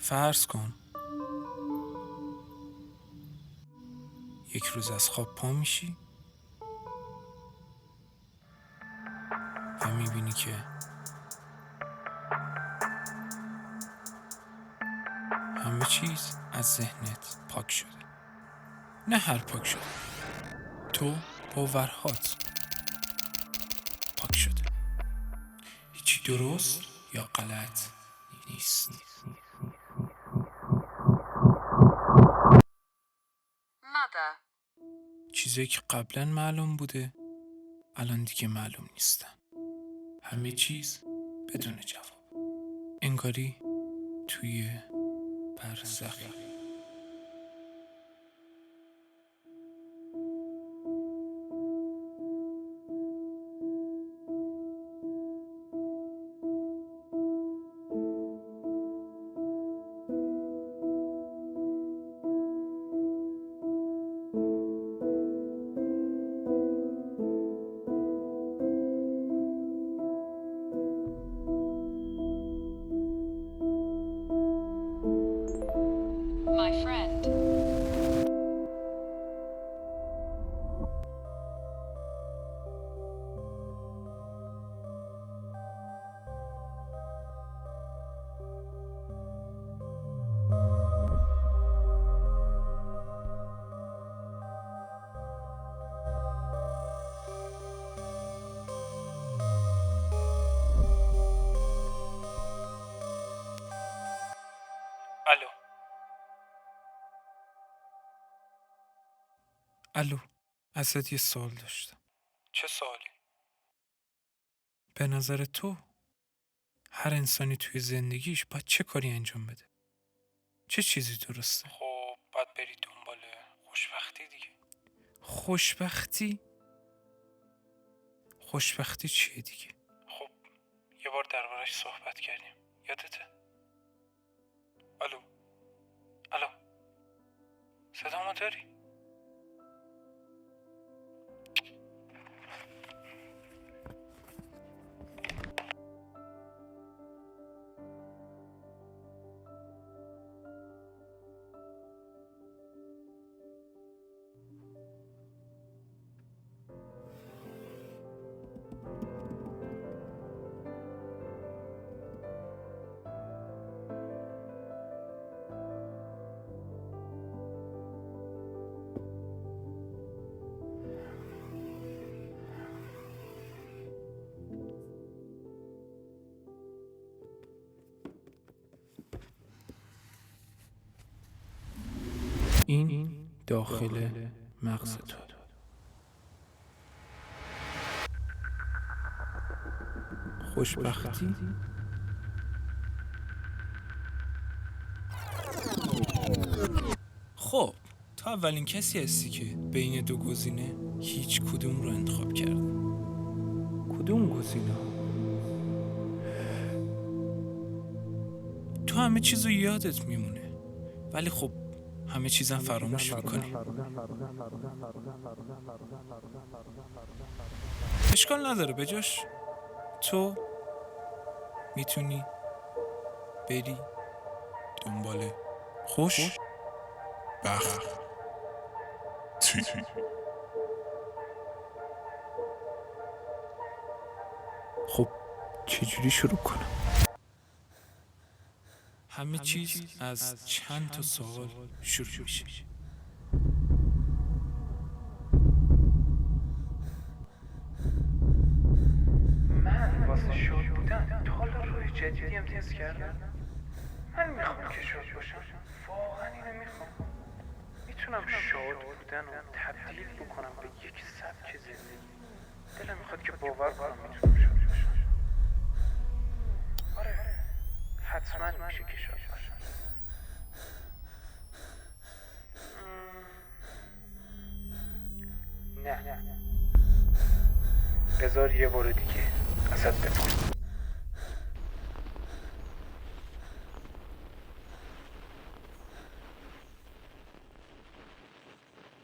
فرض کن یک روز از خواب پا میشی و میبینی که همه چیز از ذهنت پاک شده. نه هر پاک شده، تو باورهات پاک شده. هیچی درست یا غلط نیست. چیزایی که قبلا معلوم بوده الان دیگه معلوم نیستن. همه چیز بدون جواب، انگاری توی برزخی. My friend. الو، ازت یه سوال داشتم. چه سوالی؟ به نظر تو هر انسانی توی زندگیش باید چه کاری انجام بده؟ چه چیزی درسته؟ خب باید بری دنبال خوشبختی دیگه. خوشبختی؟ خوشبختی چیه دیگه؟ خب یه بار دربارش صحبت کردیم، یادته؟ الو صدامو داری؟ این داخل مغز تو. خوشبختی؟ خب تو اولین کسی هستی که بین دو گزینه هیچ کدوم رو انتخاب کرده. کدوم گزینه؟ تو همه چیز رو یادت میمونه ولی خب همه چیزم فراموش میکنی. اشکال نداره، بجاش تو میتونی بری دنبال خوش بختی. خب چجوری شروع کنم؟ همه چیز از چند تا سوال شروع میشه. من واسه شاد بودن تا حالا روی جدیدی امتیاز کردم. من میخوام که شاد باشم، واقعا اینو میخوام. میتونم شاد بودن رو تبدیل بکنم به یک سبک زندگی. دلم میخواد که باور کنم میتونم شاد باشم. آره حتما میشه که شاد باشم. نه بذار یه بار دیگه ازت بپرسم.